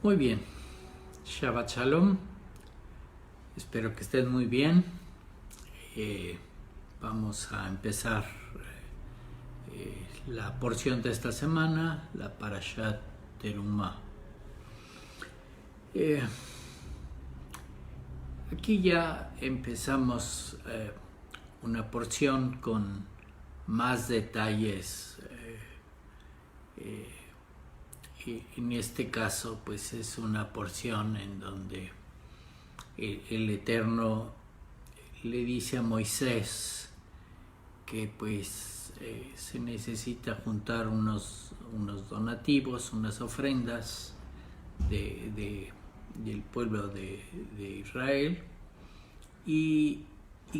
Muy bien, Shabbat Shalom, espero que estén muy bien. Vamos a empezar la porción de esta semana, la Parashat Terumah. Aquí ya empezamos una porción con más detalles. En este caso, pues es una porción en donde el Eterno le dice a Moisés que pues se necesita juntar unos donativos, unas ofrendas del pueblo de Israel y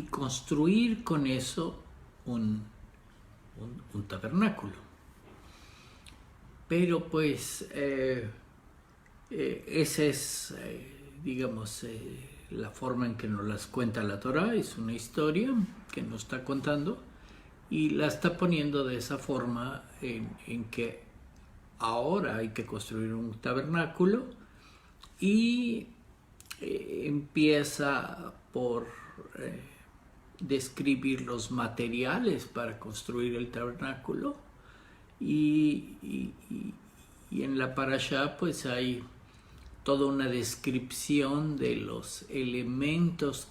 construir con eso un tabernáculo. Pero pues esa es, digamos, la forma en que nos las cuenta la Torah. Es una historia que nos está contando y la está poniendo de esa forma en que ahora hay que construir un tabernáculo y empieza por describir los materiales para construir el tabernáculo y en la parashá pues hay toda una descripción de los elementos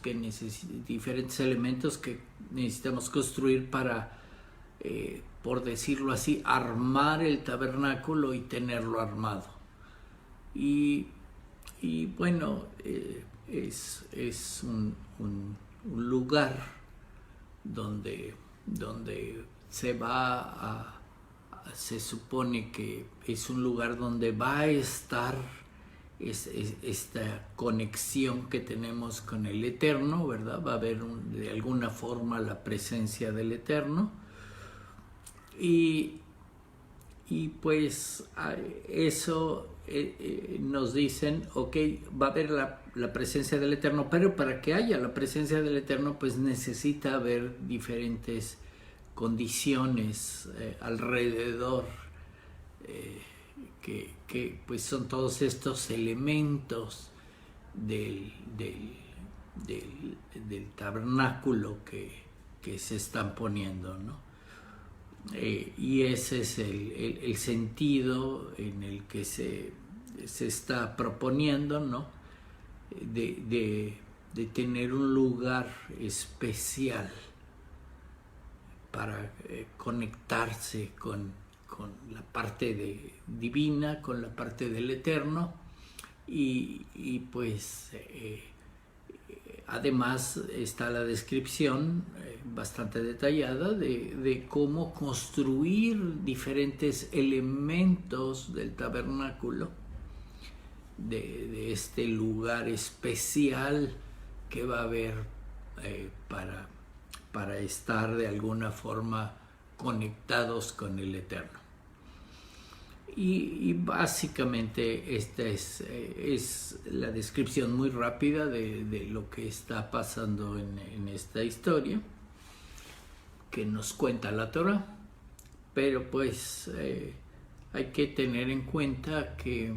diferentes elementos que necesitamos construir para, por decirlo así, armar el tabernáculo y tenerlo armado. Y bueno, es un lugar donde se supone que es un lugar donde va a estar esta conexión que tenemos con el Eterno, ¿verdad? Va a haber de alguna forma la presencia del Eterno y pues eso nos dicen, ok, va a haber la presencia del Eterno, pero para que haya la presencia del Eterno pues necesita haber diferentes condiciones alrededor que pues son todos estos elementos del tabernáculo que se están poniendo, ¿no? Y ese es el sentido en el que se está proponiendo, ¿no? De tener un lugar especial para conectarse con la parte divina, con la parte del Eterno y pues además está la descripción bastante detallada de cómo construir diferentes elementos del tabernáculo, de este lugar especial que va a haber para estar de alguna forma conectados con el Eterno. Y básicamente esta es la descripción muy rápida de lo que está pasando en esta historia que nos cuenta la Torah, pero pues hay que tener en cuenta que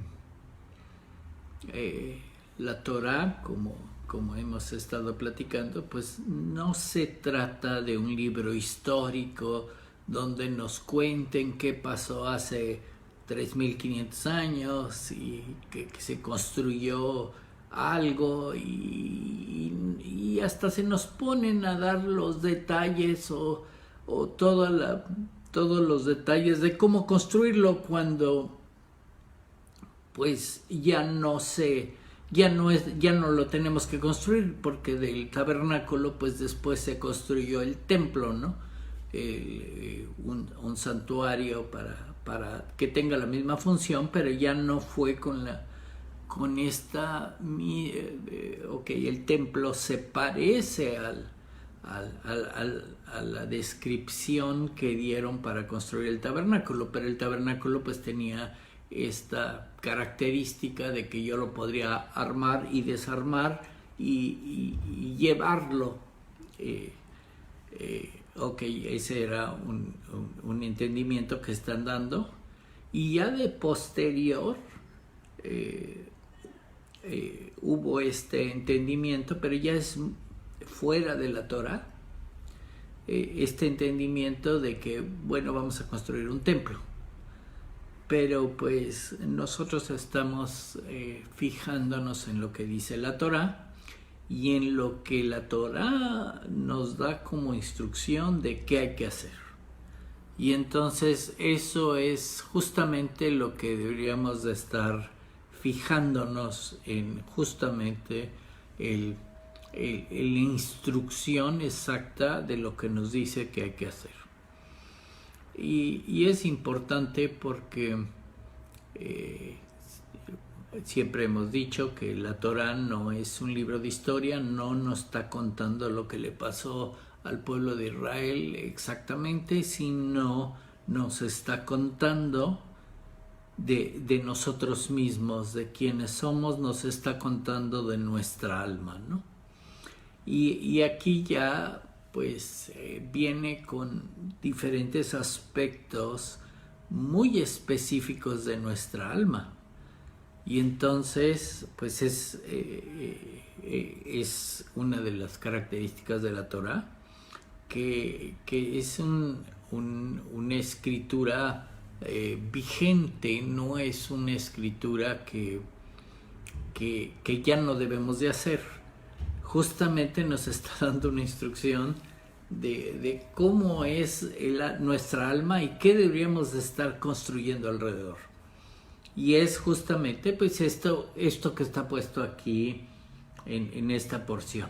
la Torah, como hemos estado platicando, pues no se trata de un libro histórico donde nos cuenten qué pasó hace 3.500 años y que se construyó algo y hasta se nos ponen a dar los detalles o todos los detalles de cómo construirlo cuando pues ya no lo tenemos que construir, porque del tabernáculo pues después se construyó el templo, ¿no? Un santuario para que tenga la misma función, pero ya no fue con esta el templo se parece a la descripción que dieron para construir el tabernáculo, pero el tabernáculo pues tenía esta característica de que yo lo podría armar y desarmar y llevarlo. Ese era un entendimiento que están dando. Y ya de posterior, hubo este entendimiento, pero ya es fuera de la Torá, este entendimiento de que, bueno, vamos a construir un templo. Pero pues nosotros estamos fijándonos en lo que dice la Torá y en lo que la Torá nos da como instrucción de qué hay que hacer. Y entonces eso es justamente lo que deberíamos de estar fijándonos en, justamente la instrucción exacta de lo que nos dice que hay que hacer. Y es importante porque siempre hemos dicho que la Torá no es un libro de historia, no nos está contando lo que le pasó al pueblo de Israel exactamente, sino nos está contando de nosotros mismos, de quienes somos, nos está contando de nuestra alma, ¿no? Y aquí ya pues viene con diferentes aspectos muy específicos de nuestra alma. Y entonces pues es una de las características de la Torá, que es una escritura vigente, no es una escritura que ya no debemos de hacer. Justamente nos está dando una instrucción de cómo es nuestra alma y qué deberíamos de estar construyendo alrededor. Y es justamente pues esto que está puesto aquí en esta porción.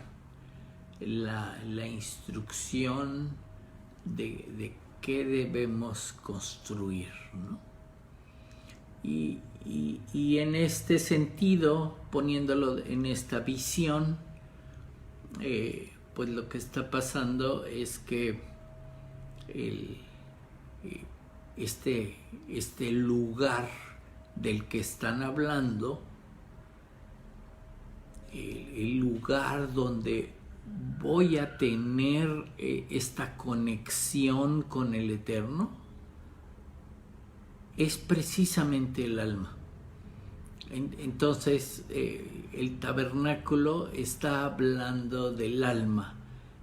La instrucción de qué debemos construir, ¿no? Y en este sentido, poniéndolo en esta visión, pues lo que está pasando es que este lugar del que están hablando, el lugar donde voy a tener esta conexión con el Eterno, es precisamente el alma. Entonces el tabernáculo está hablando del alma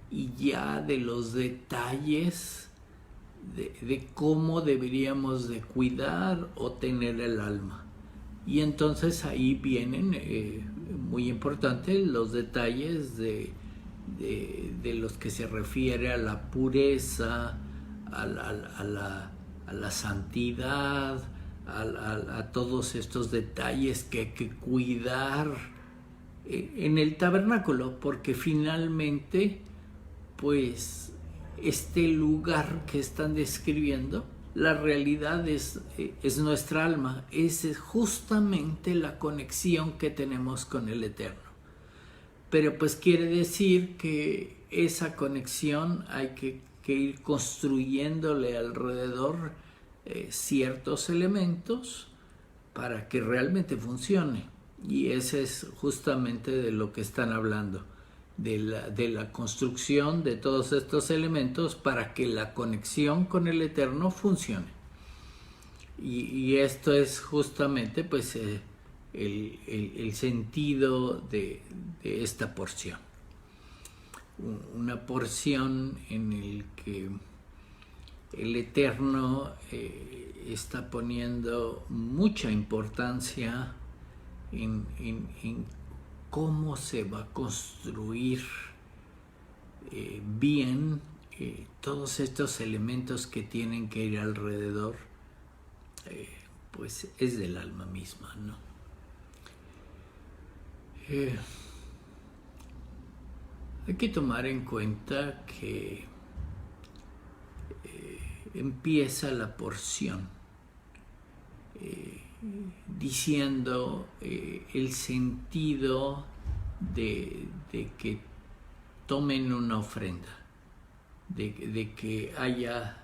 y ya de los detalles de cómo deberíamos de cuidar o tener el alma. Y entonces ahí vienen muy importantes los detalles de los que se refiere a la pureza, a la santidad, a todos estos detalles que hay que cuidar en el tabernáculo, porque finalmente pues este lugar que están describiendo, la realidad es nuestra alma, es justamente la conexión que tenemos con el Eterno. Pero pues quiere decir que esa conexión hay que ir construyéndole alrededor ciertos elementos para que realmente funcione. Y ese es justamente de lo que están hablando, de la construcción de todos estos elementos para que la conexión con el Eterno funcione. Y esto es justamente pues el sentido de esta porción. Una porción en el que el Eterno está poniendo mucha importancia en cómo se va a construir bien todos estos elementos que tienen que ir alrededor, pues es del alma misma, ¿no? Hay que tomar en cuenta que empieza la porción diciendo el sentido de que tomen una ofrenda, de que haya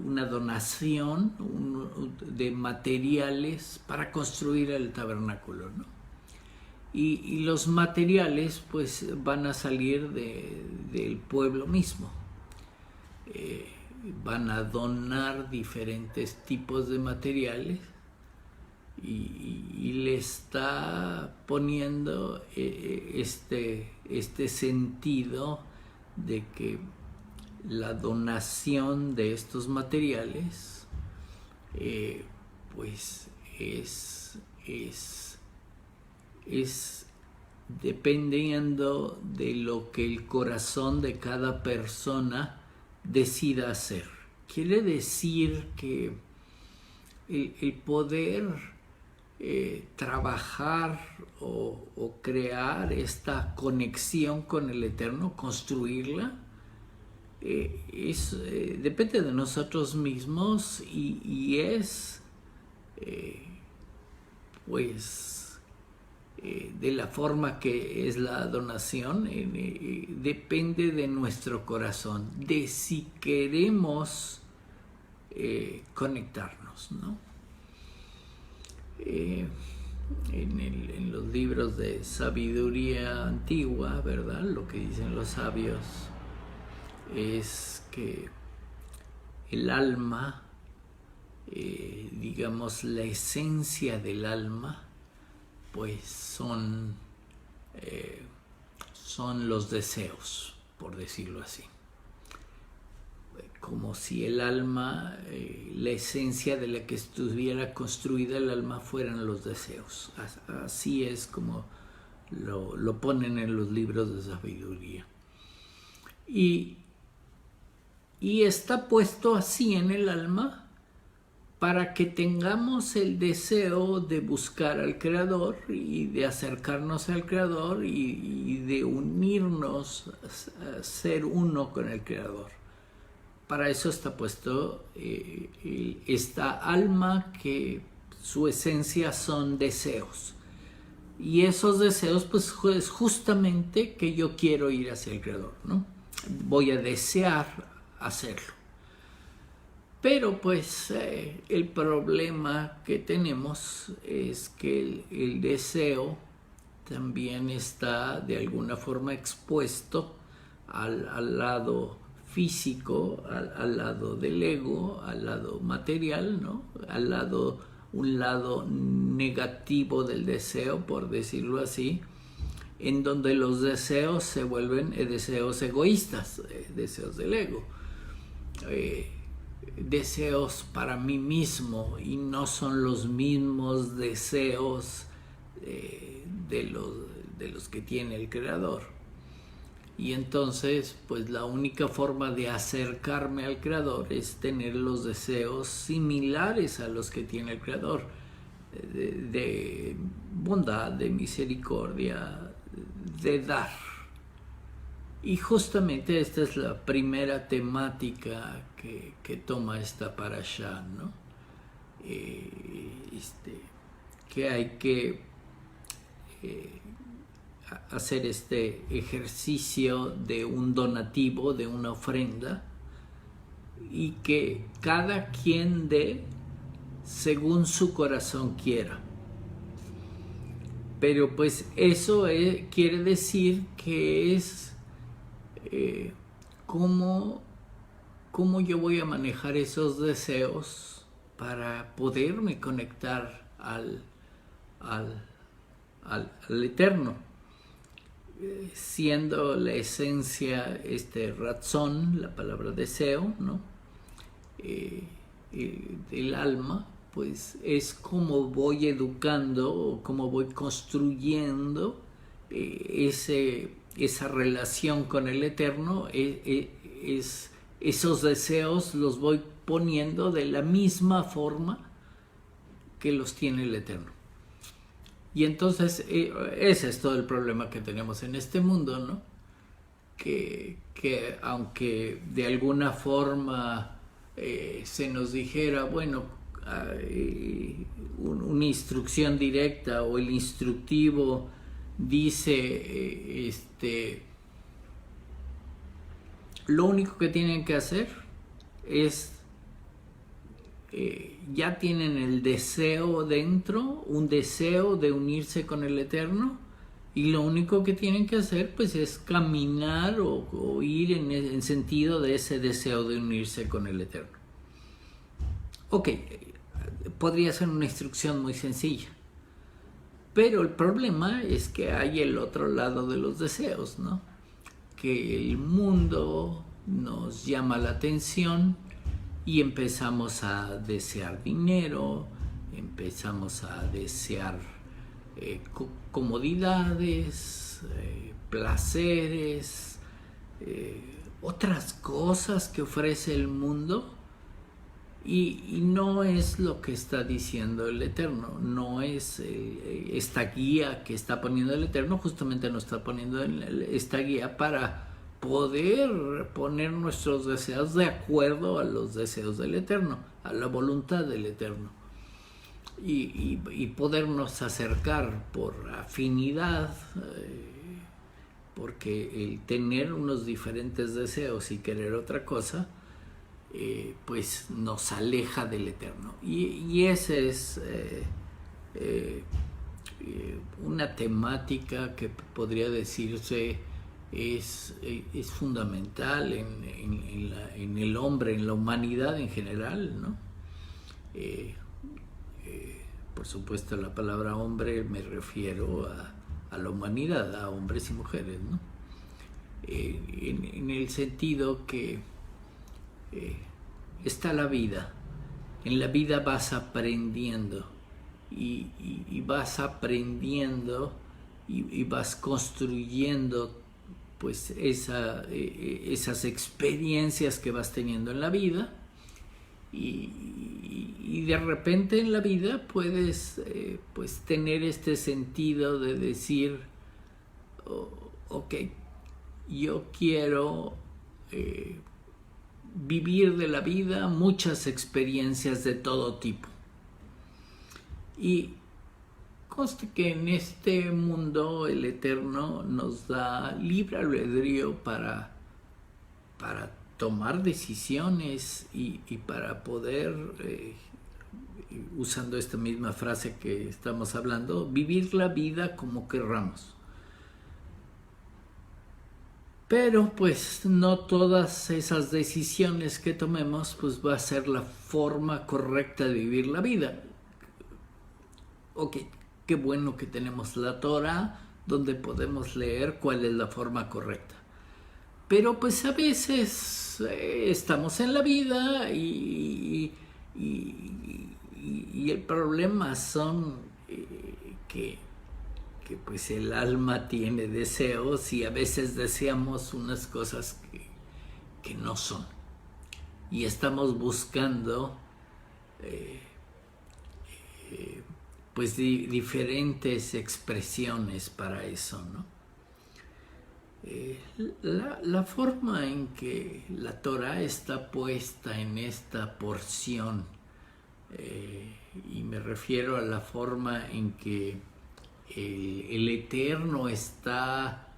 una donación de materiales para construir el tabernáculo, ¿no? Y los materiales pues van a salir del pueblo mismo. Van a donar diferentes tipos de materiales y le está poniendo este sentido de que la donación de estos materiales pues es dependiendo de lo que el corazón de cada persona decida hacer. Quiere decir que el poder trabajar o crear esta conexión con el Eterno, construirla, depende de nosotros mismos y es pues de la forma que es la donación, depende de nuestro corazón, de si queremos conectarnos, ¿no? En los libros de sabiduría antigua, ¿verdad? Lo que dicen los sabios es que el alma, digamos la esencia del alma, pues son los deseos, por decirlo así. Como si el alma, la esencia de la que estuviera construida el alma fueran los deseos. Así es como lo ponen en los libros de sabiduría. Y está puesto así en el alma para que tengamos el deseo de buscar al Creador y de acercarnos al Creador y de unirnos, a ser uno con el Creador. Para eso está puesto esta alma que su esencia son deseos. Y esos deseos pues es justamente que yo quiero ir hacia el Creador, ¿no? Voy a desear hacerlo. Pero pues el problema que tenemos es que el deseo también está de alguna forma expuesto al lado físico, al lado del ego, al lado material, ¿no? Un lado negativo del deseo, por decirlo así, en donde los deseos se vuelven deseos egoístas, deseos del ego. Deseos para mí mismo y no son los mismos deseos de los que tiene el Creador. Y entonces, pues la única forma de acercarme al Creador es tener los deseos similares a los que tiene el Creador, de bondad, de misericordia, de dar. Y justamente esta es la primera temática que toma esta parashá, ¿no? Que hay que hacer este ejercicio de un donativo, de una ofrenda, y que cada quien dé según su corazón quiera. Pero pues eso quiere decir que es cómo yo voy a manejar esos deseos para poderme conectar al Eterno, siendo la esencia razón, la palabra deseo, ¿no? El alma, pues es como voy educando o como voy construyendo esa relación con el Eterno. Esos deseos los voy poniendo de la misma forma que los tiene el Eterno. Y entonces ese es todo el problema que tenemos en este mundo, ¿no? Que aunque de alguna forma se nos dijera, bueno, una instrucción directa o el instructivo dice, lo único que tienen que hacer es, ya tienen el deseo dentro, un deseo de unirse con el Eterno, y lo único que tienen que hacer pues es caminar o ir en sentido de ese deseo de unirse con el Eterno. Ok, podría ser una instrucción muy sencilla. Pero el problema es que hay el otro lado de los deseos, ¿no? Que el mundo nos llama la atención y empezamos a desear dinero, empezamos a desear comodidades, placeres, otras cosas que ofrece el mundo. Y no es lo que está diciendo el Eterno, no es esta guía que está poniendo el Eterno, justamente nos está poniendo esta guía para poder poner nuestros deseos de acuerdo a los deseos del Eterno, a la voluntad del Eterno. Y podernos acercar por afinidad, porque el tener unos diferentes deseos y querer otra cosa, pues nos aleja del Eterno. Y esa es una temática que podría decirse es fundamental en el hombre, en la humanidad en general, ¿no? Por supuesto, la palabra hombre me refiero a la humanidad, a hombres y mujeres, ¿no? En el sentido que está la vida. En la vida vas aprendiendo y vas aprendiendo y vas construyendo pues esas experiencias que vas teniendo en la vida y de repente en la vida puedes pues tener este sentido de decir ok, yo quiero vivir de la vida muchas experiencias de todo tipo. Y conste que en este mundo el Eterno nos da libre albedrío para tomar decisiones y para poder, usando esta misma frase que estamos hablando, vivir la vida como querramos. Pero pues no todas esas decisiones que tomemos pues va a ser la forma correcta de vivir la vida. Ok, qué bueno que tenemos la Torah donde podemos leer cuál es la forma correcta. Pero pues a veces estamos en la vida y el problema son que pues el alma tiene deseos y a veces deseamos unas cosas que no son. Y estamos buscando pues diferentes expresiones para eso, ¿no? La forma en que la Torah está puesta en esta porción, y me refiero a la forma en que el Eterno está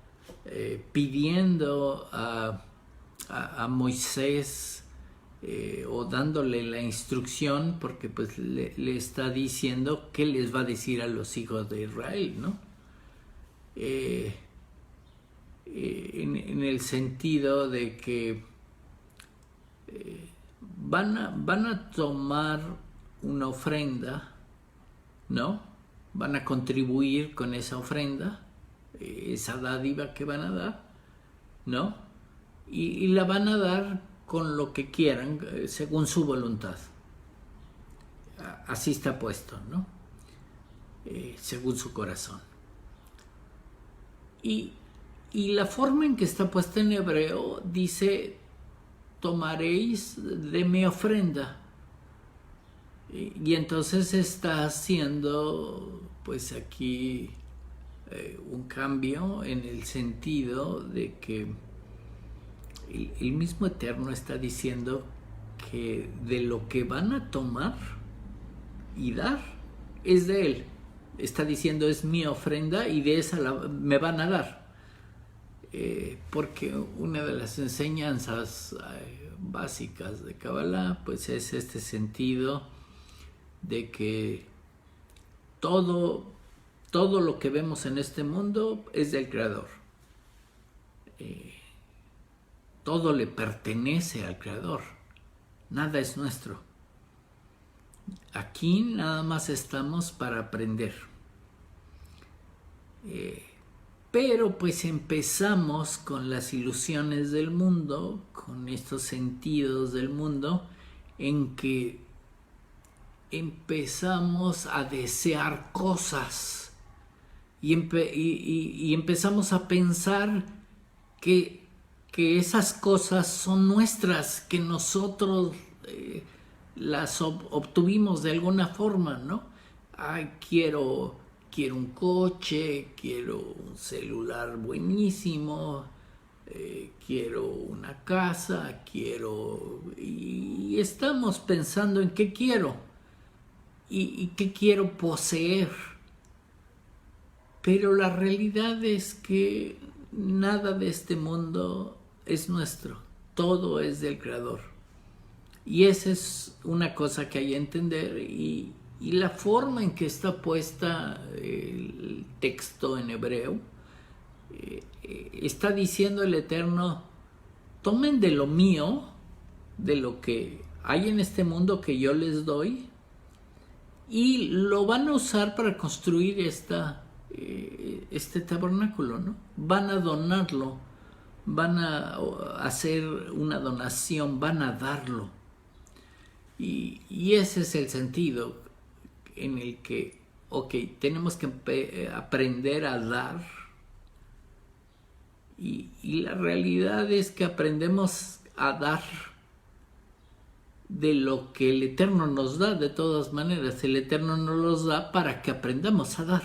pidiendo a Moisés o dándole la instrucción, porque pues le está diciendo qué les va a decir a los hijos de Israel, ¿no? En el sentido de que van a tomar una ofrenda, ¿no? Van a contribuir con esa ofrenda, esa dádiva que van a dar, ¿no? Y la van a dar con lo que quieran, según su voluntad. Así está puesto, ¿no? Según su corazón. Y la forma en que está puesta en hebreo dice: tomaréis de mi ofrenda. Y entonces está haciendo pues aquí un cambio en el sentido de que el mismo Eterno está diciendo que de lo que van a tomar y dar es de Él. Está diciendo: es mi ofrenda y de esa me van a dar. Porque una de las enseñanzas básicas de Kabbalah pues es este sentido de que todo lo que vemos en este mundo es del Creador. Todo le pertenece al Creador. Nada es nuestro. Aquí nada más estamos para aprender. Pero pues empezamos con las ilusiones del mundo, con estos sentidos del mundo, en que empezamos a desear cosas y empezamos a pensar que esas cosas son nuestras, que nosotros las obtuvimos de alguna forma, ¿no? Ay, quiero un coche, quiero un celular buenísimo, quiero una casa, y estamos pensando en qué quiero y qué quiero poseer. Pero la realidad es que nada de este mundo es nuestro, todo es del Creador. Y esa es una cosa que hay que entender, y la forma en que está puesta el texto en hebreo, está diciendo el Eterno: tomen de lo mío, de lo que hay en este mundo que yo les doy, y lo van a usar para construir este tabernáculo, ¿no? Van a donarlo, van a hacer una donación, van a darlo. Y ese es el sentido en el que, tenemos que aprender a dar. Y la realidad es que aprendemos a dar de lo que el Eterno nos da. De todas maneras, el Eterno nos los da para que aprendamos a dar.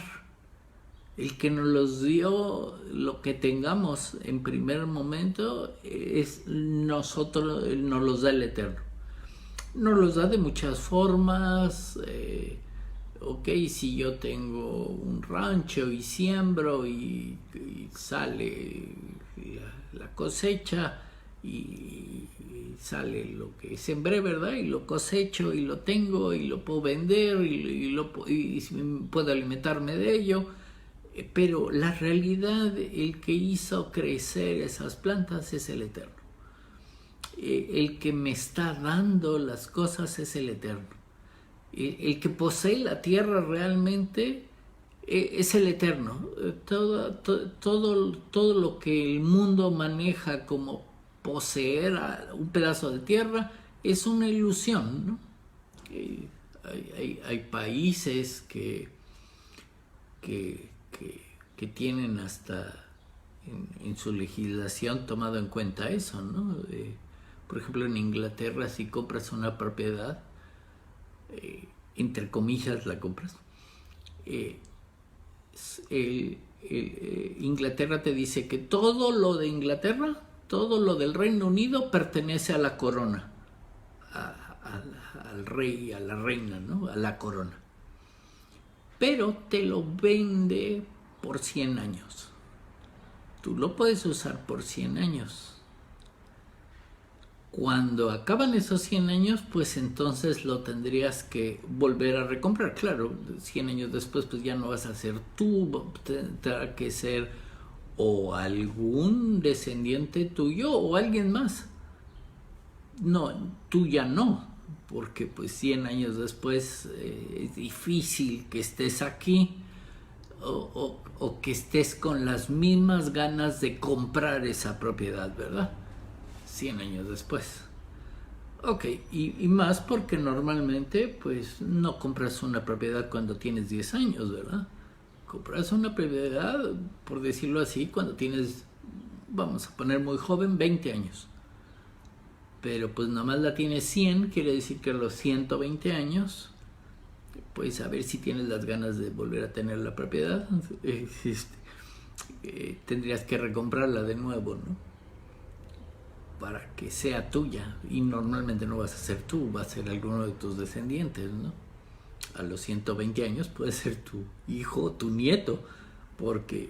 El que nos los dio, lo que tengamos en primer momento, es nosotros, nos los da el Eterno. Nos los da de muchas formas. Si yo tengo un rancho y siembro y sale la cosecha y sale lo que sembré, ¿verdad? Y lo cosecho y lo tengo y lo puedo vender y puedo alimentarme de ello. Pero la realidad, el que hizo crecer esas plantas es el Eterno. El que me está dando las cosas es el Eterno. El que posee la tierra realmente es el Eterno. Todo lo que el mundo maneja como poseer un pedazo de tierra es una ilusión, ¿no? Hay países que tienen hasta en su legislación tomado en cuenta eso, ¿no? Por ejemplo, en Inglaterra, si compras una propiedad, entre comillas la compras, Inglaterra te dice que todo lo de Inglaterra, todo lo del Reino Unido pertenece a la corona, al rey, a la reina, ¿no? A la corona. Pero te lo vende por 100 años. Tú lo puedes usar por 100 años. Cuando acaban esos 100 años, pues entonces lo tendrías que volver a recomprar. Claro, 100 años después, pues ya no vas a ser tú, tendrá que ser o algún descendiente tuyo o alguien más. No, tú ya no, porque pues 100 años después es difícil que estés aquí o que estés con las mismas ganas de comprar esa propiedad, ¿verdad? 100 años después. Y más porque normalmente pues no compras una propiedad cuando tienes 10 años, ¿verdad? Compras una propiedad, por decirlo así, cuando tienes, vamos a poner muy joven, 20 años. Pero pues nomás la tienes 100, quiere decir que a los 120 años, pues a ver si tienes las ganas de volver a tener la propiedad, tendrías que recomprarla de nuevo, ¿no? Para que sea tuya, y normalmente no vas a ser tú, va a ser alguno de tus descendientes, ¿no? A los 120 años puede ser tu hijo, tu nieto, porque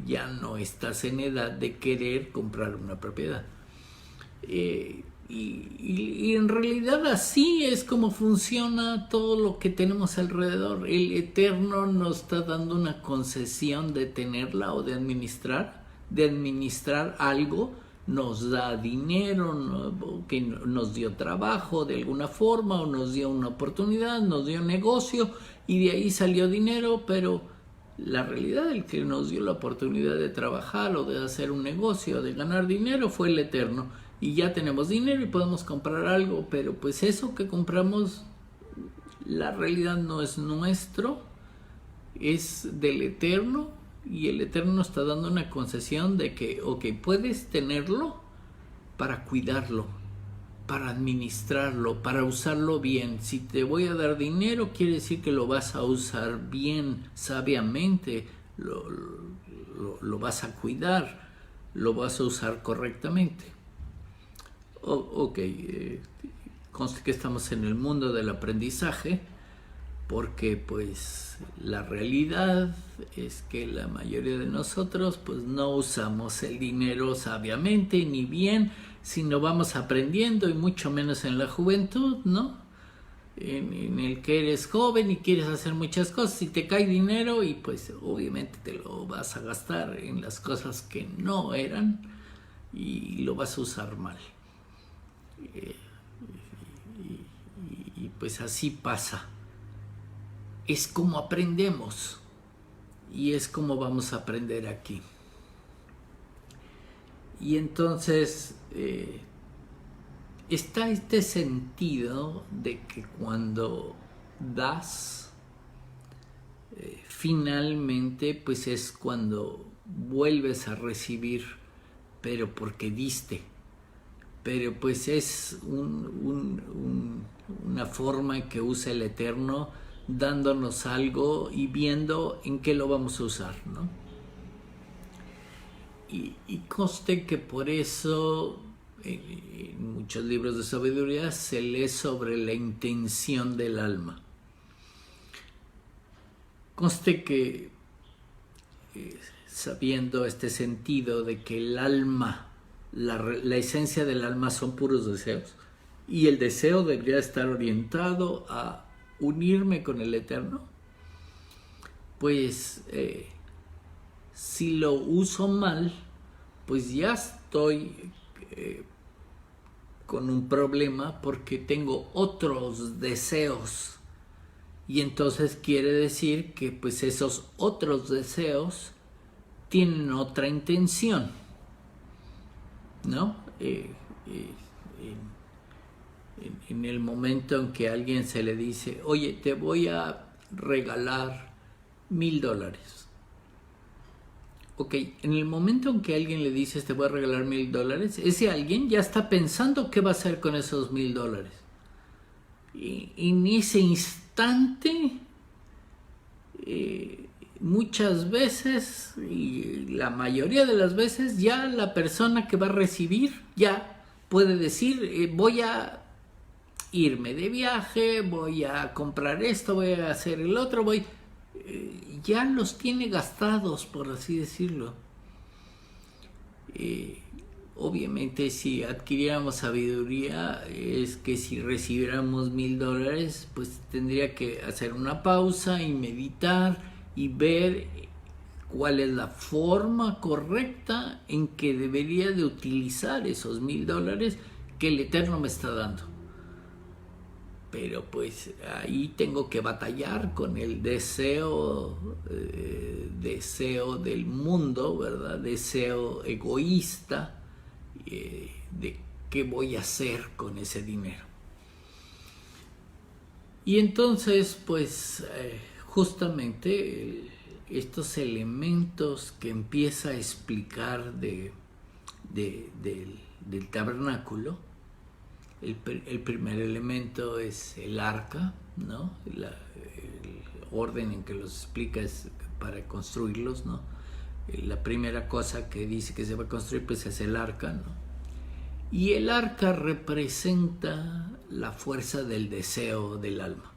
ya no estás en edad de querer comprar una propiedad. Y en realidad así es como funciona todo lo que tenemos alrededor. El Eterno nos está dando una concesión de tenerla o de administrar algo nos da dinero, ¿no? Que nos dio trabajo de alguna forma, o nos dio una oportunidad, nos dio negocio, y de ahí salió dinero, pero la realidad, el que nos dio la oportunidad de trabajar o de hacer un negocio, de ganar dinero, fue el Eterno. Y ya tenemos dinero y podemos comprar algo, pero pues eso que compramos, la realidad no es nuestro, es del Eterno, y el Eterno nos está dando una concesión de que, ok, puedes tenerlo para cuidarlo, para administrarlo, para usarlo bien. Si te voy a dar dinero, quiere decir que lo vas a usar bien, sabiamente, lo vas a cuidar, lo vas a usar correctamente. Ok, conste que estamos en el mundo del aprendizaje, porque pues la realidad es que la mayoría de nosotros pues no usamos el dinero sabiamente ni bien, sino vamos aprendiendo, y mucho menos en la juventud, ¿no? En el que eres joven y quieres hacer muchas cosas y te cae dinero, y pues obviamente te lo vas a gastar en las cosas que no eran y lo vas a usar mal. Y pues así pasa. Es como aprendemos, y es como vamos a aprender aquí. Y entonces está este sentido de que cuando das, finalmente pues es cuando vuelves a recibir, pero porque diste. Pero pues es una forma que usa el Eterno, dándonos algo y viendo en qué lo vamos a usar, ¿no? Y conste que por eso en muchos libros de sabiduría se lee sobre la intención del alma. Conste que sabiendo este sentido de que el alma, la esencia del alma son puros deseos, y el deseo debería estar orientado a unirme con el Eterno, pues si lo uso mal, pues ya estoy con un problema, porque tengo otros deseos, y entonces quiere decir que pues esos otros deseos tienen otra intención, ¿no? En el momento en que a alguien se le dice, oye, te voy a regalar $1,000. Ok, en el momento en que alguien le dice, te voy a regalar $1,000, ese alguien ya está pensando qué va a hacer con esos $1,000. Y en ese instante, muchas veces, y la mayoría de las veces, ya la persona que va a recibir ya puede decir, voy a irme de viaje, voy a comprar esto, voy a hacer el otro, ya los tiene gastados, por así decirlo. Obviamente, si adquiriéramos sabiduría, es que si recibiéramos $1,000, pues tendría que hacer una pausa y meditar y ver cuál es la forma correcta en que debería de utilizar esos $1,000 que el Eterno me está dando. Pero pues ahí tengo que batallar con el deseo del mundo, ¿verdad? Deseo egoísta, de qué voy a hacer con ese dinero. Y entonces pues justamente estos elementos que empieza a explicar del tabernáculo, el primer elemento es el arca, ¿no? El orden en que los explica es para construirlos, ¿no? La primera cosa que dice que se va a construir pues es el arca, ¿no? Y el arca representa la fuerza del deseo del alma,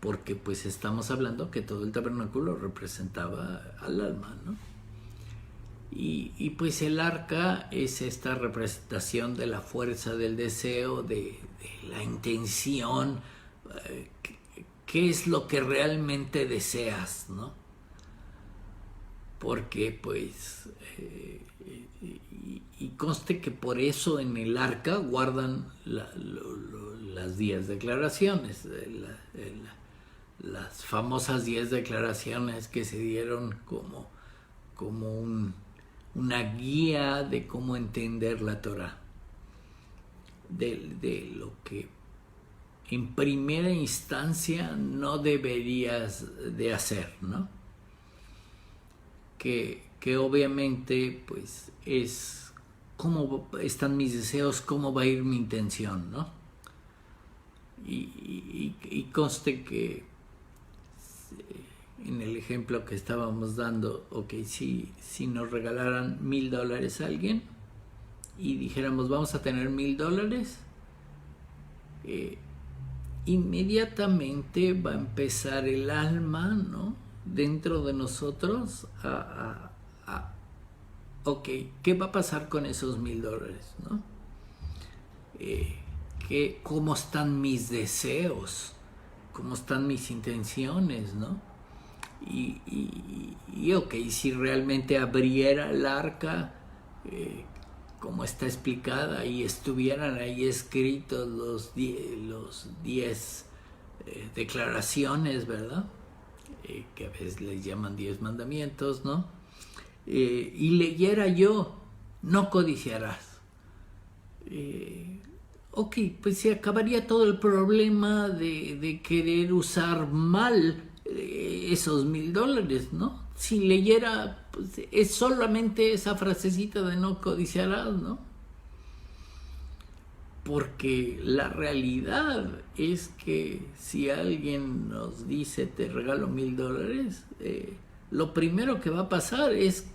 porque pues estamos hablando que todo el tabernáculo representaba al alma, ¿no? Y pues el arca es esta representación de la fuerza del deseo, de la intención, qué es lo que realmente deseas, ¿no? Porque pues Y conste que por eso en el arca guardan las 10 declaraciones, las famosas 10 declaraciones que se dieron como una guía de cómo entender la Torah, de lo que en primera instancia no deberías de hacer, ¿no? Que obviamente pues es cómo están mis deseos, cómo va a ir mi intención, ¿no? Y conste que en el ejemplo que estábamos dando, ok, si nos regalaran $1,000 a alguien y dijéramos vamos a tener $1,000, inmediatamente va a empezar el alma, ¿no?, dentro de nosotros ok, ¿qué va a pasar con esos $1,000, ¿no? ¿Cómo están mis deseos? ¿Cómo están mis intenciones, no? Y ok, si realmente abriera el arca, como está explicada, y estuvieran ahí escritos los 10 declaraciones, ¿verdad? Que a veces les llaman 10 mandamientos, ¿no? Y leyera yo, no codiciarás. Ok, pues se acabaría todo el problema de querer usar mal esos $1,000, ¿no? Si leyera, pues es solamente esa frasecita de no codiciarás, ¿no? Porque la realidad es que si alguien nos dice te regalo $1,000, lo primero que va a pasar es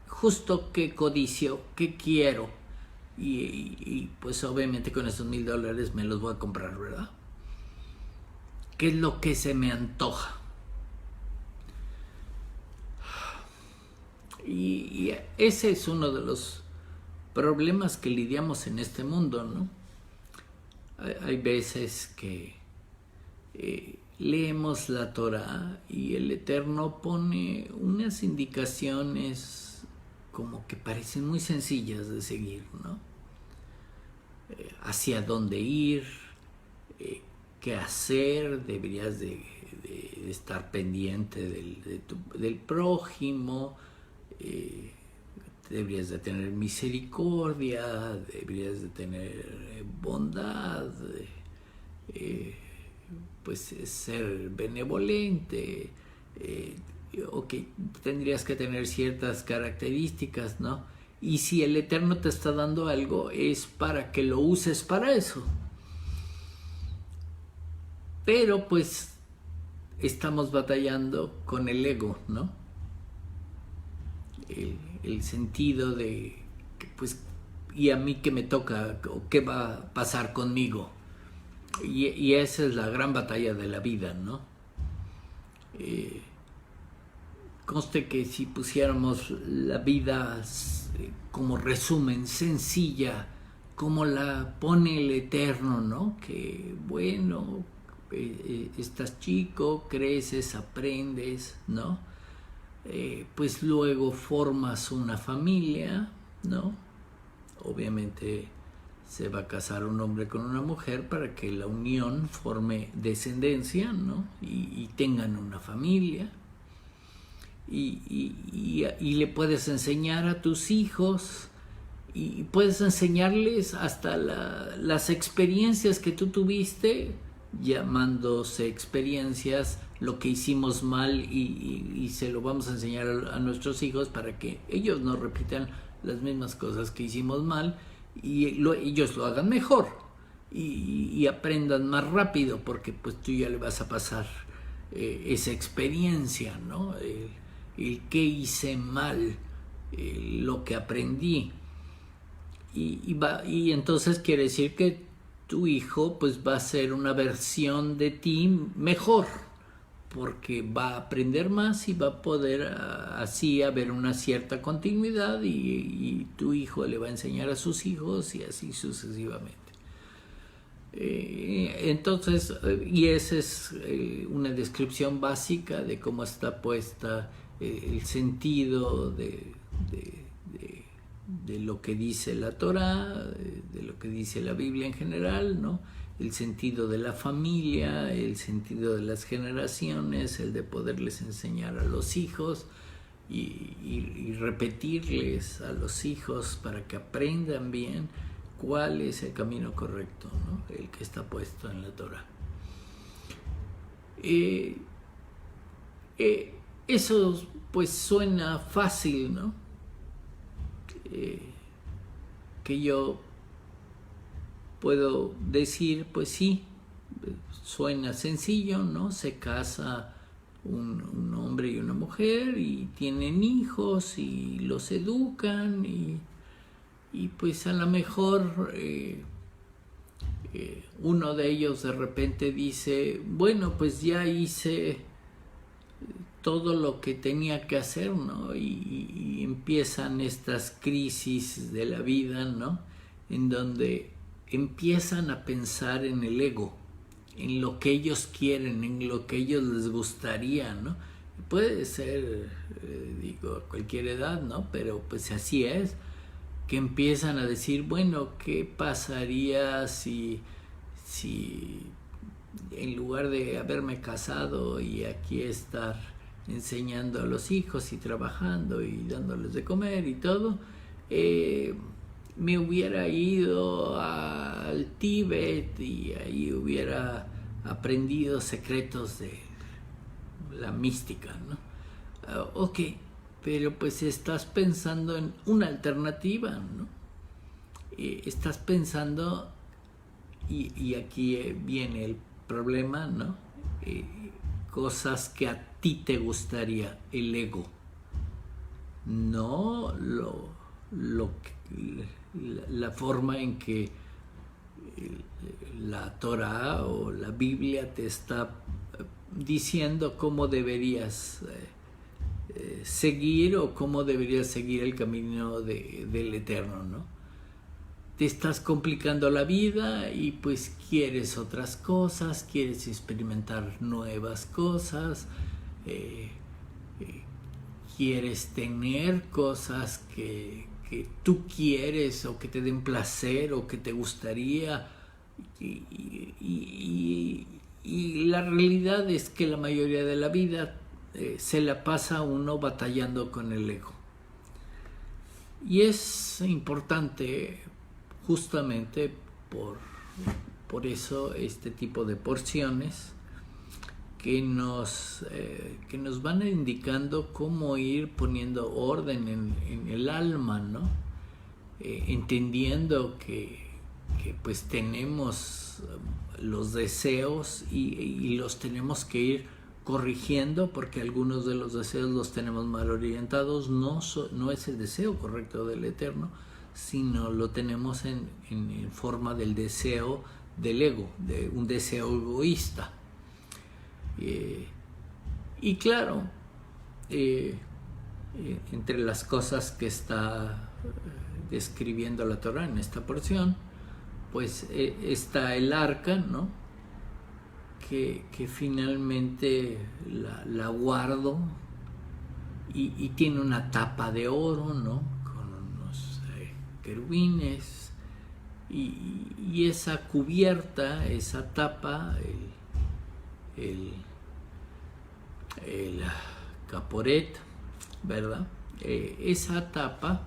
justo qué codicio, qué quiero. Y pues obviamente con esos $1,000 me los voy a comprar, ¿verdad? ¿Qué es lo que se me antoja? Y ese es uno de los problemas que lidiamos en este mundo, ¿no? Hay veces que leemos la Torah y el Eterno pone unas indicaciones como que parecen muy sencillas de seguir, ¿no? Hacia dónde ir, qué hacer, deberías de estar pendiente del prójimo, deberías de tener misericordia, deberías de tener bondad, pues ser benevolente, ok, tendrías que tener ciertas características, ¿no? Y si el Eterno te está dando algo, es para que lo uses para eso. Pero pues estamos batallando con el ego, ¿no? El sentido de, pues, ¿y a mí qué me toca? ¿O qué va a pasar conmigo? Y esa es la gran batalla de la vida, ¿no? Conste que si pusiéramos la vida como resumen, sencilla, como la pone el Eterno, ¿no? Que bueno, estás chico, creces, aprendes, ¿no? Pues luego formas una familia, ¿no? Obviamente se va a casar un hombre con una mujer para que la unión forme descendencia, ¿no? Y tengan una familia. Y le puedes enseñar a tus hijos y puedes enseñarles hasta las experiencias que tú tuviste, llamándose experiencias, lo que hicimos mal, y se lo vamos a enseñar a nuestros hijos para que ellos no repitan las mismas cosas que hicimos mal y ellos lo hagan mejor y aprendan más rápido, porque pues tú ya le vas a pasar esa experiencia, ¿no? El qué hice mal, lo que aprendí, y entonces quiere decir que tu hijo pues va a ser una versión de ti mejor, porque va a aprender más y va a poder así haber una cierta continuidad, y tu hijo le va a enseñar a sus hijos y así sucesivamente. Entonces, y esa es una descripción básica de cómo está puesta el sentido de de lo que dice la Torá, de lo que dice la Biblia en general, ¿no? El sentido de la familia, el sentido de las generaciones, el de poderles enseñar a los hijos y repetirles a los hijos para que aprendan bien cuál es el camino correcto, ¿no? El que está puesto en la Torá. Eso pues suena fácil, ¿no? Que yo puedo decir, pues sí, suena sencillo, ¿no? Se casa un hombre y una mujer y tienen hijos y los educan y pues a lo mejor uno de ellos de repente dice, bueno, pues ya hice todo lo que tenía que hacer, ¿no? Y empiezan estas crisis de la vida, ¿no? En donde empiezan a pensar en el ego, en lo que ellos quieren, en lo que ellos les gustaría, ¿no? Puede ser, digo, a cualquier edad, ¿no? Pero pues así es, que empiezan a decir, bueno, ¿qué pasaría si en lugar de haberme casado y aquí estar enseñando a los hijos y trabajando y dándoles de comer y todo, me hubiera ido al Tíbet y ahí hubiera aprendido secretos de la mística, ¿no? Ok, pero pues estás pensando en una alternativa, ¿no? Estás pensando, y aquí viene el problema, ¿no? Cosas que a ti te gustaría, el ego, no la forma en que la Torá o la Biblia te está diciendo cómo deberías seguir o cómo deberías seguir el camino del Eterno, ¿no? Te estás complicando la vida y pues quieres otras cosas, quieres experimentar nuevas cosas, quieres tener cosas que tú quieres o que te den placer o que te gustaría y la realidad es que la mayoría de la vida se la pasa uno batallando con el ego. Y es importante justamente por eso este tipo de porciones que nos van indicando cómo ir poniendo orden en el alma, ¿no? Entendiendo que pues tenemos los deseos y los tenemos que ir corrigiendo porque algunos de los deseos los tenemos mal orientados, no es el deseo correcto del Eterno, sino lo tenemos en forma del deseo del ego, de un deseo egoísta. Y claro, entre las cosas que está describiendo la Torá en esta porción, pues está el arca, ¿no? Que finalmente la guardo y tiene una tapa de oro, ¿no? Con unos querubines y esa cubierta, esa tapa, el caporet, ¿verdad? Esa tapa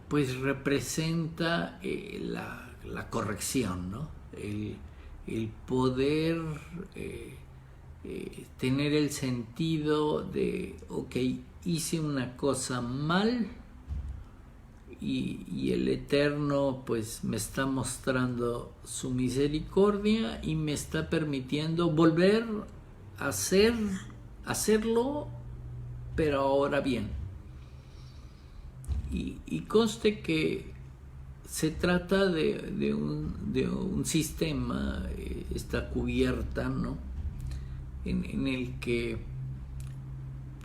pues representa la corrección, ¿no? El poder tener el sentido de, ok, hice una cosa mal y el Eterno pues me está mostrando su misericordia y me está permitiendo volver a hacerlo, pero ahora bien. Y conste que se trata de un sistema, esta cubierta, ¿no? En el que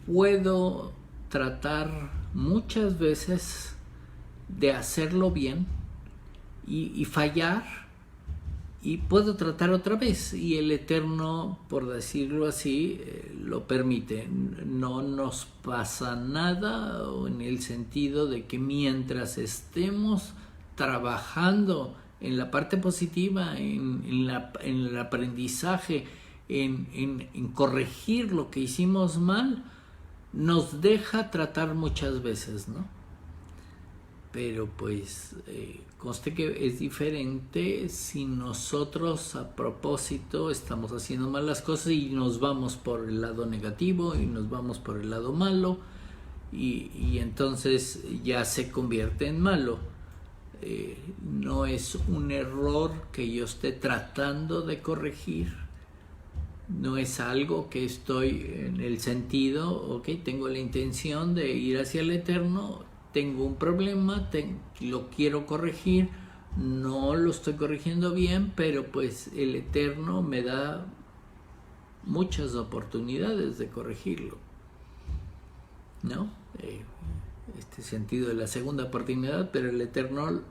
puedo tratar muchas veces de hacerlo bien y fallar y puedo tratar otra vez, y el Eterno, por decirlo así, lo permite. No nos pasa nada en el sentido de que mientras estemos trabajando en la parte positiva, en el aprendizaje, en corregir lo que hicimos mal, nos deja tratar muchas veces, ¿no? Pero pues conste que es diferente si nosotros a propósito estamos haciendo mal las cosas y nos vamos por el lado negativo y nos vamos por el lado malo, y entonces ya se convierte en malo. No es un error que yo esté tratando de corregir, no es algo que estoy en el sentido, ok, tengo la intención de ir hacia el Eterno, tengo un problema, lo quiero corregir, no lo estoy corrigiendo bien, pero pues el Eterno me da muchas oportunidades de corregirlo, ¿no? Este sentido de la segunda oportunidad, pero el Eterno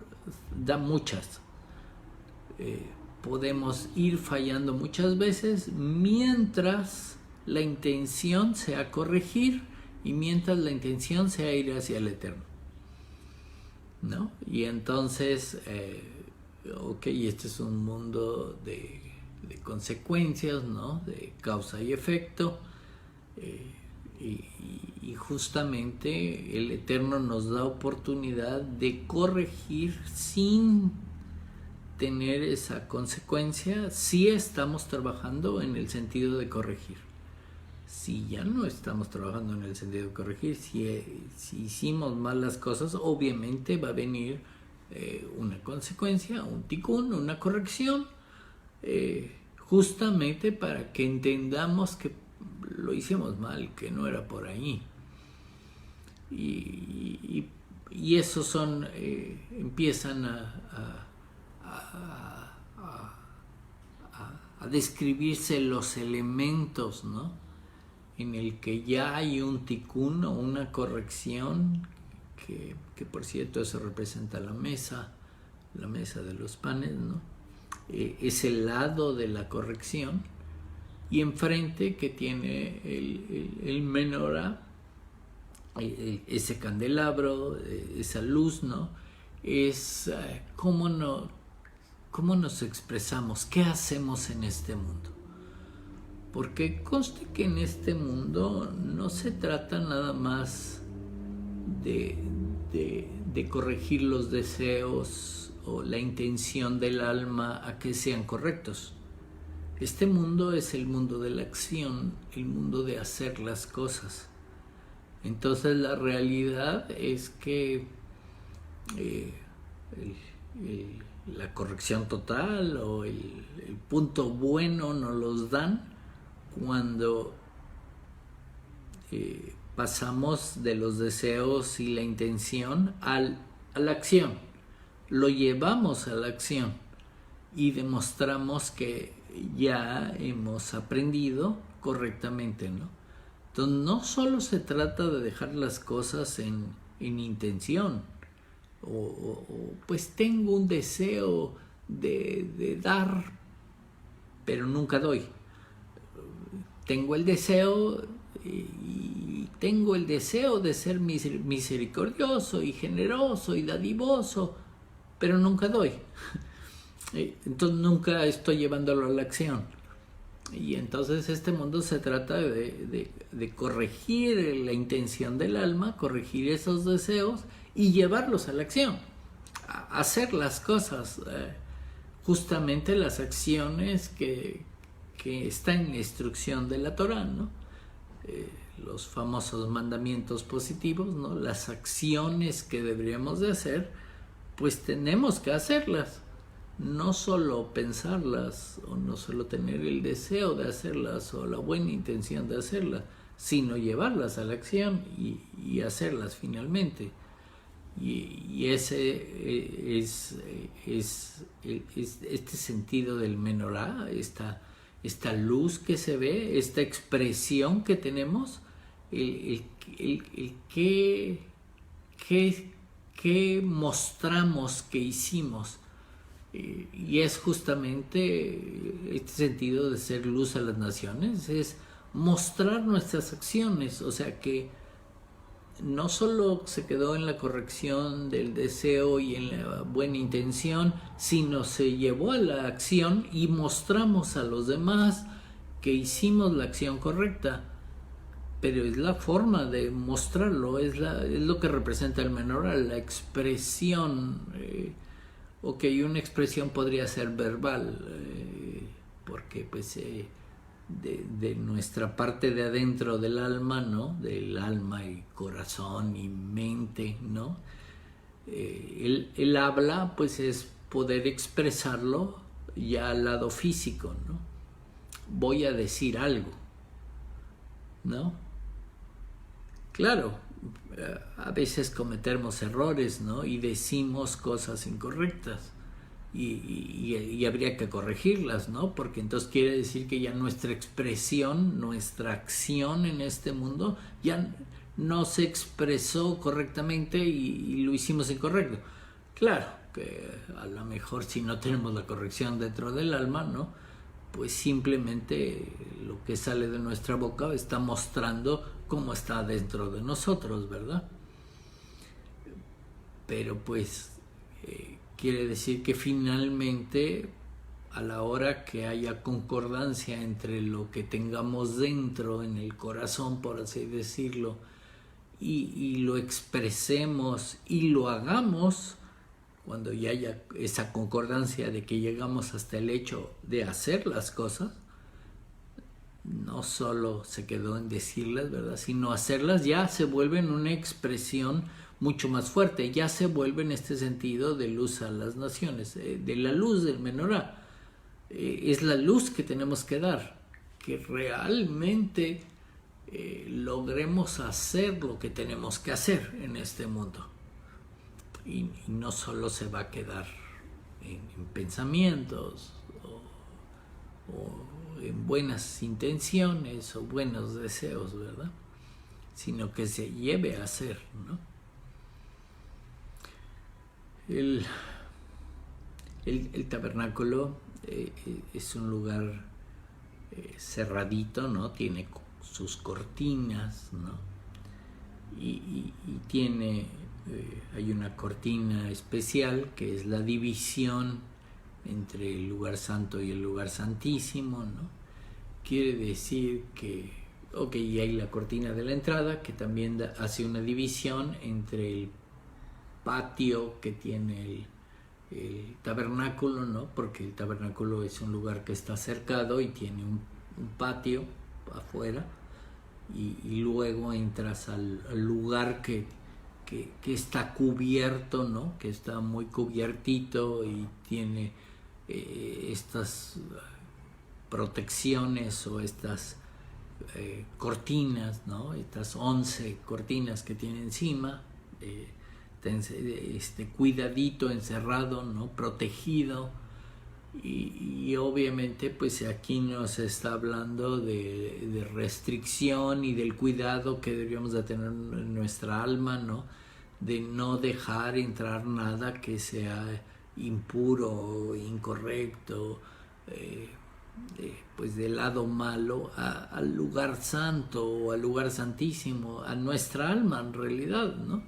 da muchas. Podemos ir fallando muchas veces mientras la intención sea corregir y mientras la intención sea ir hacia el Eterno, ¿no? Y entonces, ok, este es un mundo de consecuencias, ¿no? De causa y efecto, y justamente el Eterno nos da oportunidad de corregir sin tener esa consecuencia si estamos trabajando en el sentido de corregir. Si ya no estamos trabajando en el sentido de corregir, si hicimos mal las cosas, obviamente va a venir una consecuencia, un tikkun, una corrección, justamente para que entendamos que lo hicimos mal, que no era por ahí. Y esos son, empiezan a describirse los elementos, ¿no? En el que ya hay un tikkun o una corrección, que por cierto eso representa la mesa de los panes, ¿no? Es el lado de la corrección, y enfrente que tiene el menorá, ese candelabro, esa luz, ¿no? Es cómo nos expresamos, qué hacemos en este mundo. Porque conste que en este mundo no se trata nada más de corregir los deseos o la intención del alma a que sean correctos. Este mundo es el mundo de la acción, el mundo de hacer las cosas. Entonces la realidad es que la corrección total o el punto bueno nos los dan cuando pasamos de los deseos y la intención a la acción. Lo llevamos a la acción y demostramos que ya hemos aprendido correctamente, ¿no? Entonces no solo se trata de dejar las cosas en intención, o pues tengo un deseo de dar, pero nunca doy. Tengo el deseo y tengo el deseo de ser misericordioso y generoso y dadivoso, pero nunca doy. Entonces nunca estoy llevándolo a la acción. Y entonces este mundo se trata de corregir la intención del alma, corregir esos deseos y llevarlos a la acción, a hacer las cosas, justamente las acciones que están en la instrucción de la Torá, ¿no? Los famosos mandamientos positivos, ¿no? Las acciones que deberíamos de hacer, pues tenemos que hacerlas. No solo pensarlas o no solo tener el deseo de hacerlas o la buena intención de hacerlas, sino llevarlas a la acción y hacerlas finalmente. Y ese es este sentido del menorá, esta luz que se ve, esta expresión que tenemos, el que mostramos que hicimos Y es justamente este sentido de ser luz a las naciones, es mostrar nuestras acciones, o sea que no solo se quedó en la corrección del deseo y en la buena intención, sino se llevó a la acción y mostramos a los demás que hicimos la acción correcta. Pero es la forma de mostrarlo, es lo que representa el menorá, la expresión. Ok, una expresión podría ser verbal, porque pues de nuestra parte de adentro del alma, ¿no? Del alma y corazón y mente, ¿no? El habla, pues es poder expresarlo ya al lado físico, ¿no? Voy a decir algo, ¿no? Claro, a veces cometemos errores, ¿no? Y decimos cosas incorrectas. Y habría que corregirlas, ¿no? Porque entonces quiere decir que ya nuestra expresión, nuestra acción en este mundo ya no se expresó correctamente y lo hicimos incorrecto. Claro que a lo mejor si no tenemos la corrección dentro del alma, ¿no? Pues simplemente lo que sale de nuestra boca está mostrando cómo está dentro de nosotros, ¿verdad? Pero pues quiere decir que finalmente a la hora que haya concordancia entre lo que tengamos dentro en el corazón, por así decirlo, y lo expresemos y lo hagamos, cuando ya haya esa concordancia de que llegamos hasta el hecho de hacer las cosas, no solo se quedó en decirlas, ¿verdad? Sino hacerlas ya se vuelven una expresión mucho más fuerte, ya se vuelve en este sentido de luz a las naciones, de la luz del menorá. Es la luz que tenemos que dar, que realmente logremos hacer lo que tenemos que hacer en este mundo. Y no solo se va a quedar en pensamientos o en buenas intenciones o buenos deseos, ¿verdad? Sino que se lleve a hacer, ¿no? El tabernáculo es un lugar cerradito, ¿no? Tiene sus cortinas, ¿no? Y tiene, hay una cortina especial que es la división entre el lugar santo y el lugar santísimo, ¿no? Quiere decir que, ok, y hay la cortina de la entrada que también hace una división entre el patio que tiene el tabernáculo, ¿no? Porque el tabernáculo es un lugar que está cercado y tiene un patio afuera, y luego entras al lugar que está cubierto, ¿no? Que está muy cubiertito y tiene estas protecciones o estas cortinas, ¿no? Estas 11 cortinas que tiene encima, cuidadito, encerrado, ¿no? Protegido. Y obviamente pues aquí nos está hablando de restricción y del cuidado que deberíamos de tener en nuestra alma, ¿no? De no dejar entrar nada que sea impuro, incorrecto, pues del lado malo al lugar santo o al lugar santísimo, a nuestra alma en realidad, ¿no?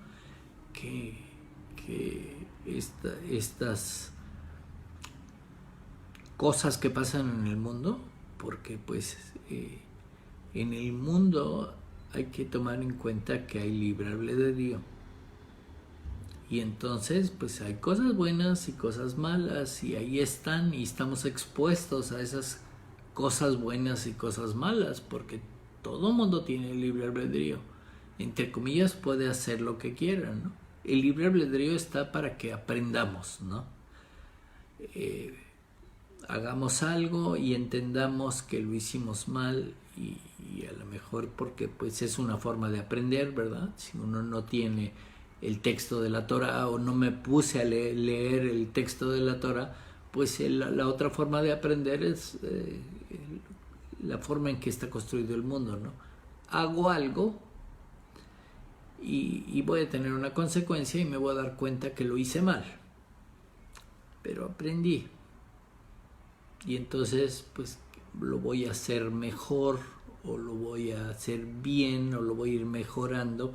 Que estas cosas que pasan en el mundo, porque pues en el mundo hay que tomar en cuenta que hay libre albedrío, y entonces pues hay cosas buenas y cosas malas, y ahí están, y estamos expuestos a esas cosas buenas y cosas malas, porque todo mundo tiene libre albedrío, entre comillas puede hacer lo que quiera, ¿no? El libre albedrío está para que aprendamos, ¿no? Hagamos algo y entendamos que lo hicimos mal, y a lo mejor porque pues es una forma de aprender, ¿verdad? Si uno no tiene el texto de la Torah o no me puse a leer el texto de la Torah, pues la otra forma de aprender es la forma en que está construido el mundo, ¿no? Hago algo y voy a tener una consecuencia y me voy a dar cuenta que lo hice mal. pero aprendí. Y entonces pues lo voy a hacer mejor, o lo voy a hacer bien, o lo voy a ir mejorando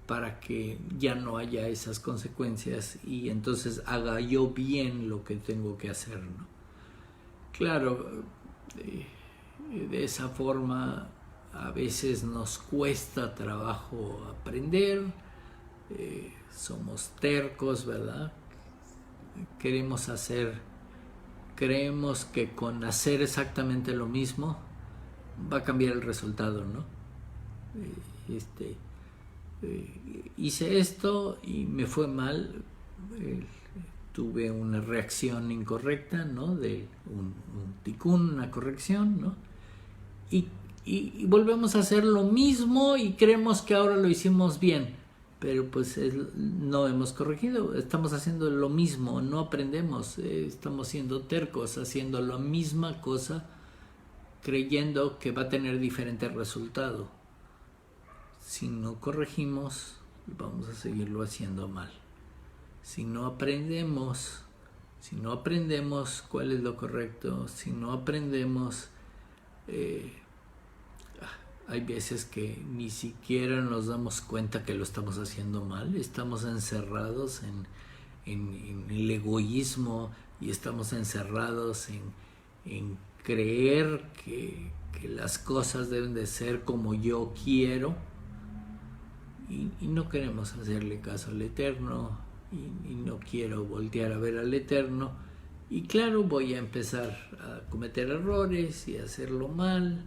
para que ya no haya esas consecuencias y entonces haga yo bien lo que tengo que hacer, ¿no? Claro, de esa forma a veces nos cuesta trabajo aprender, somos tercos, ¿verdad? Creemos que con hacer exactamente lo mismo va a cambiar el resultado, ¿no? Hice esto y me fue mal, tuve una reacción incorrecta, ¿no? De un tikkun, una corrección, ¿no? Y volvemos a hacer lo mismo y creemos que ahora lo hicimos bien, pero pues no hemos corregido, estamos haciendo lo mismo, no aprendemos, estamos siendo tercos, haciendo la misma cosa, creyendo que va a tener diferente resultado. Si no corregimos, vamos a seguirlo haciendo mal. Si no aprendemos cuál es lo correcto, si no aprendemos, hay veces que ni siquiera nos damos cuenta que lo estamos haciendo mal, estamos encerrados en el egoísmo y estamos encerrados en creer que las cosas deben de ser como yo quiero, y no queremos hacerle caso al Eterno, y no quiero voltear a ver al Eterno, y claro, voy a empezar a cometer errores y a hacerlo mal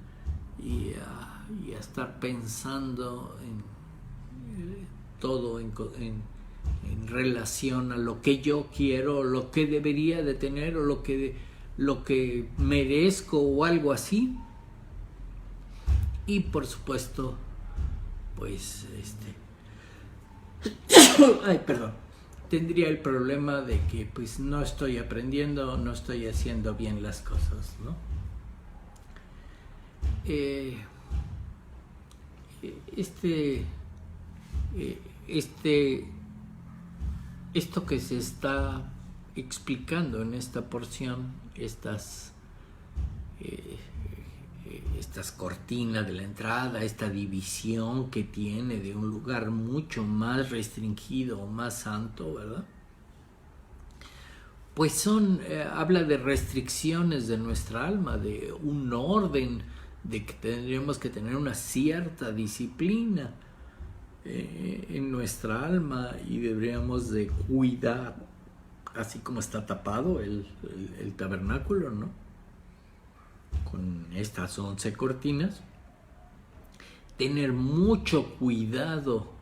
y a estar pensando en todo en relación a lo que yo quiero, lo que debería de tener, o lo que merezco, o algo así. Y por supuesto, pues tendría el problema de que pues no estoy aprendiendo, no estoy haciendo bien las cosas, ¿no? Esto que se está explicando en esta porción, estas cortinas de la entrada, esta división que tiene de un lugar mucho más restringido o más santo, ¿verdad? Pues habla de restricciones de nuestra alma, de un orden, de que tendríamos que tener una cierta disciplina en nuestra alma, y deberíamos de cuidar, así como está tapado el tabernáculo, ¿no? Con estas 11 cortinas, tener mucho cuidado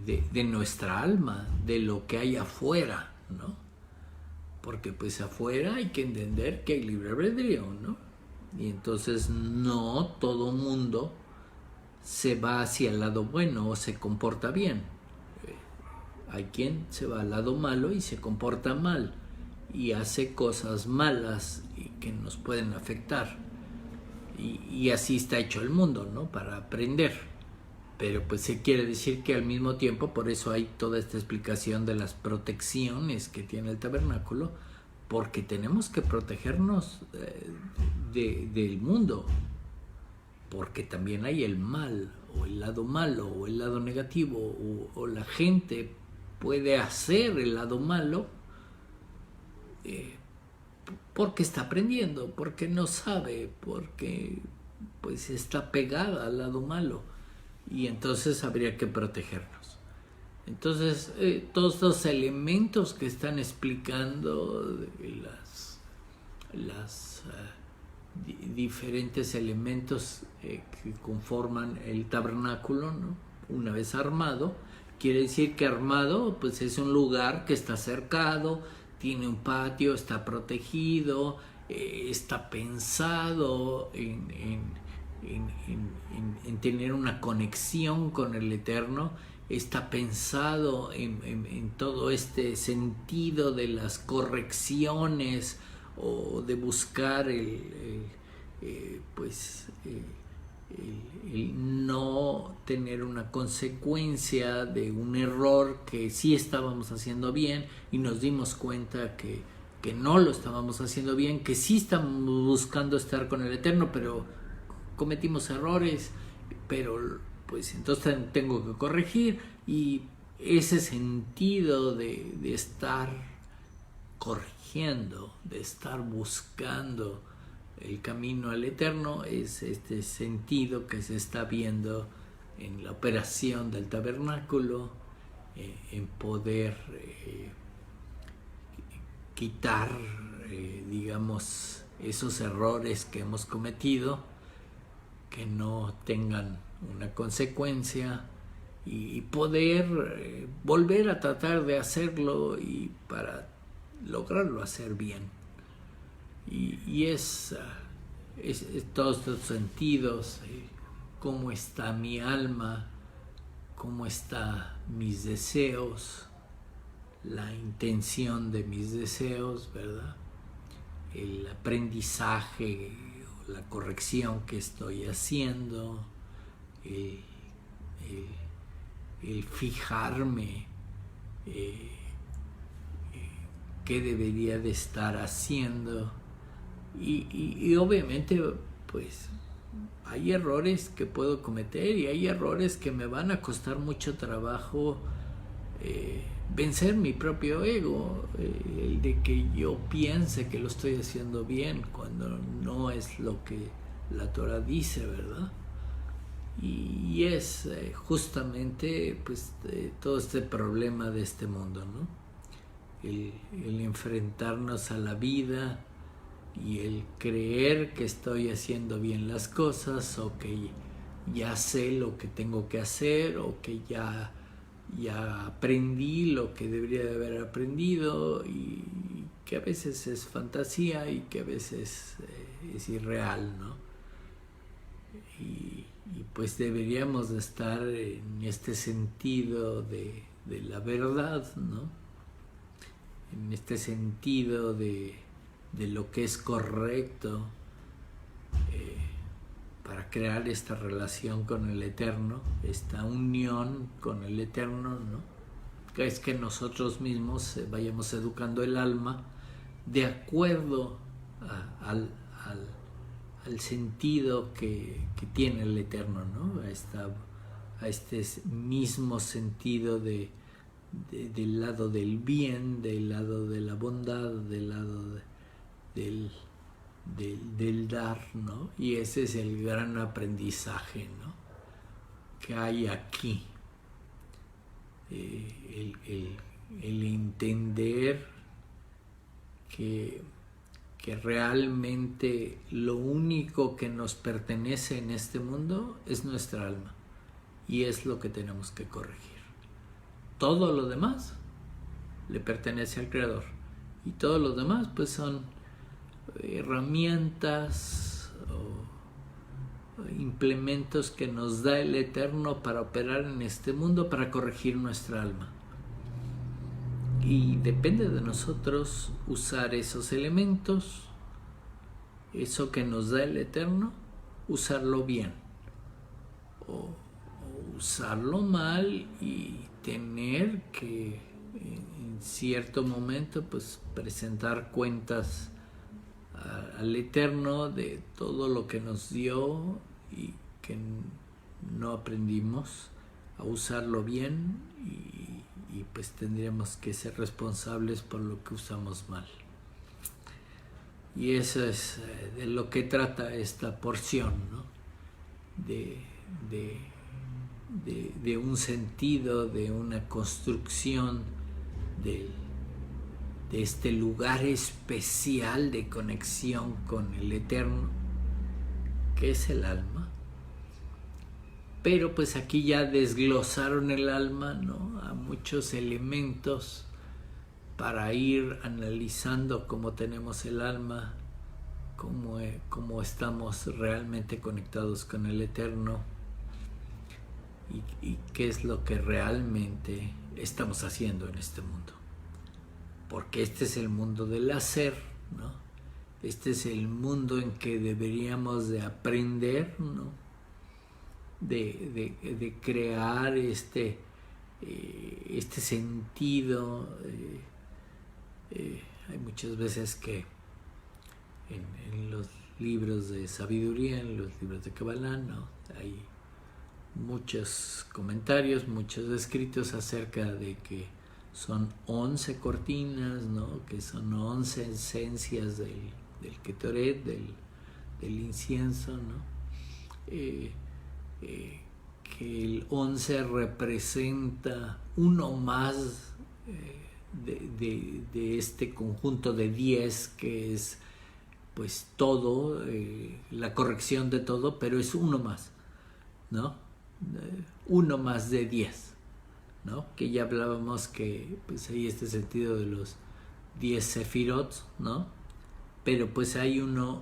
de nuestra alma, de lo que hay afuera, ¿no? Porque pues afuera hay que entender que hay libre albedrío, ¿no? Y entonces no todo mundo se va hacia el lado bueno o se comporta bien. Hay quien se va al lado malo y se comporta mal y hace cosas malas y que nos pueden afectar, y así está hecho el mundo, ¿no? Para aprender. Pero pues se quiere decir que al mismo tiempo, por eso hay toda esta explicación de las protecciones que tiene el tabernáculo, porque tenemos que protegernos del mundo, porque también hay el mal, o el lado malo, o el lado negativo, o la gente puede hacer el lado malo porque está aprendiendo, porque no sabe, porque pues está pegada al lado malo, y entonces habría que protegernos. Entonces todos los elementos que están explicando, las diferentes elementos que conforman el tabernáculo, ¿no? Una vez armado, quiere decir que armado pues es un lugar que está cercado, tiene un patio, está protegido, está pensado en tener una conexión con el Eterno, está pensado en todo este sentido de las correcciones, o de buscar el no tener una consecuencia de un error que sí estábamos haciendo bien y nos dimos cuenta que no lo estábamos haciendo bien, que sí estamos buscando estar con el Eterno, pero cometimos errores, pero pues entonces tengo que corregir, y ese sentido de estar corrigiendo, de estar buscando el camino al Eterno, es este sentido que se está viendo en la operación del tabernáculo, en poder quitar, digamos, esos errores que hemos cometido, que no tengan una consecuencia, y poder volver a tratar de hacerlo y para lograrlo hacer bien. Y es todos estos sentidos, cómo está mi alma, cómo están mis deseos, la intención de mis deseos, ¿verdad? El aprendizaje, la corrección que estoy haciendo, el fijarme qué debería de estar haciendo, y obviamente pues hay errores que puedo cometer y hay errores que me van a costar mucho trabajo vencer mi propio ego, el de que yo piense que lo estoy haciendo bien cuando no es lo que la Torah dice, ¿verdad? Y es justamente pues todo este problema de este mundo, ¿no? El enfrentarnos a la vida y el creer que estoy haciendo bien las cosas, o que ya sé lo que tengo que hacer, o que ya aprendí lo que debería de haber aprendido, y que a veces es fantasía y que a veces es irreal, ¿no? Y pues deberíamos de estar en este sentido de la verdad, ¿no? En este sentido de lo que es correcto, para crear esta relación con el Eterno, esta unión con el Eterno, ¿no? Que es que nosotros mismos vayamos educando el alma de acuerdo al sentido que tiene el Eterno, ¿no? A este mismo sentido del lado del bien, del lado de la bondad, del lado del dar, ¿no? Y ese es el gran aprendizaje, ¿no?, que hay aquí. El entender que realmente lo único que nos pertenece en este mundo es nuestra alma, y es lo que tenemos que corregir. Todo lo demás le pertenece al Creador, y todo lo demás pues son herramientas o implementos que nos da el Eterno para operar en este mundo, para corregir nuestra alma. Y depende de nosotros usar esos elementos, eso que nos da el Eterno, usarlo bien o usarlo mal, y tener que en cierto momento pues presentar cuentas al Eterno de todo lo que nos dio y que no aprendimos a usarlo bien, y pues tendríamos que ser responsables por lo que usamos mal. Y eso es de lo que trata esta porción, ¿no? De un sentido, de una construcción de este lugar especial de conexión con el Eterno, que es el alma. Pero pues aquí ya desglosaron el alma, ¿no?, a muchos elementos para ir analizando cómo tenemos el alma, cómo estamos realmente conectados con el Eterno, y qué es lo que realmente estamos haciendo en este mundo. Porque este es el mundo del hacer, ¿no? Este es el mundo en que deberíamos de aprender, ¿no?, de crear este sentido. Hay muchas veces que en los libros de sabiduría, en los libros de Kabbalah, ¿no?, hay muchos comentarios, muchos escritos acerca de que son 11 cortinas, ¿no?, que son 11 esencias del Ketoret, del incienso, ¿no? Que el 11 representa uno más de este conjunto de 10, que es pues todo, la corrección de todo, pero es uno más, ¿no? Uno más de 10, ¿no? Que ya hablábamos que pues hay este sentido de los 10 sefirot, ¿no? Pero pues hay un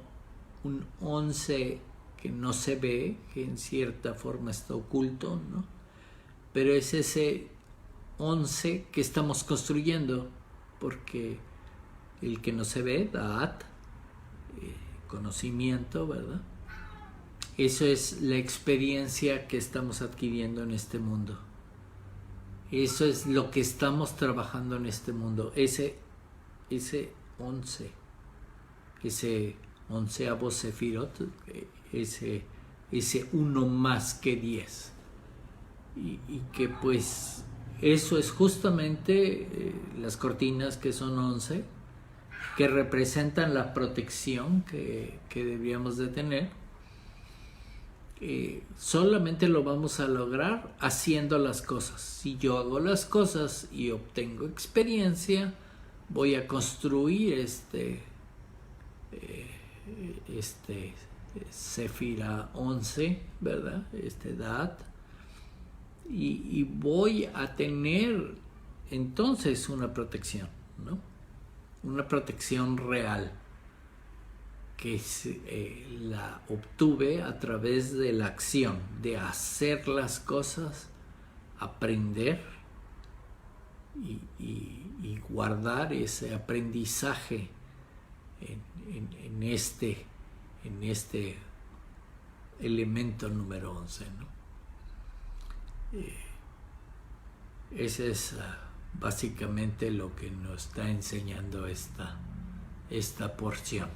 11 que no se ve, que en cierta forma está oculto, ¿no? Pero es ese 11 que estamos construyendo, porque el que no se ve, Da'at, conocimiento, ¿verdad? Eso es la experiencia que estamos adquiriendo en este mundo. Eso es lo que estamos trabajando en este mundo. Ese 11, ese 11avo sefirot, ese uno más que 10. Y que pues eso es justamente las cortinas, que son 11, que representan la protección que deberíamos de tener. Solamente lo vamos a lograr haciendo las cosas. Si yo hago las cosas y obtengo experiencia, voy a construir este Sefira 11, ¿verdad? Este Da'at, y voy a tener entonces una protección, ¿no? Una protección real, que la obtuve a través de la acción, de hacer las cosas, aprender y guardar ese aprendizaje en este elemento número 11, ¿no? Ese es básicamente lo que nos está enseñando esta porción.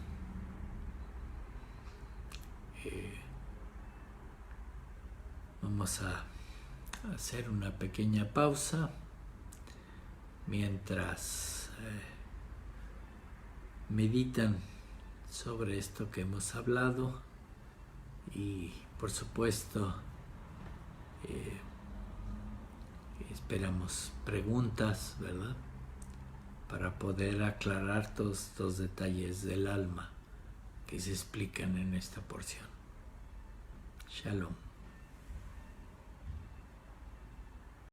Vamos a hacer una pequeña pausa mientras meditan sobre esto que hemos hablado, y por supuesto esperamos preguntas, ¿verdad?, para poder aclarar todos estos detalles del alma que se explican en esta porción. Shalom.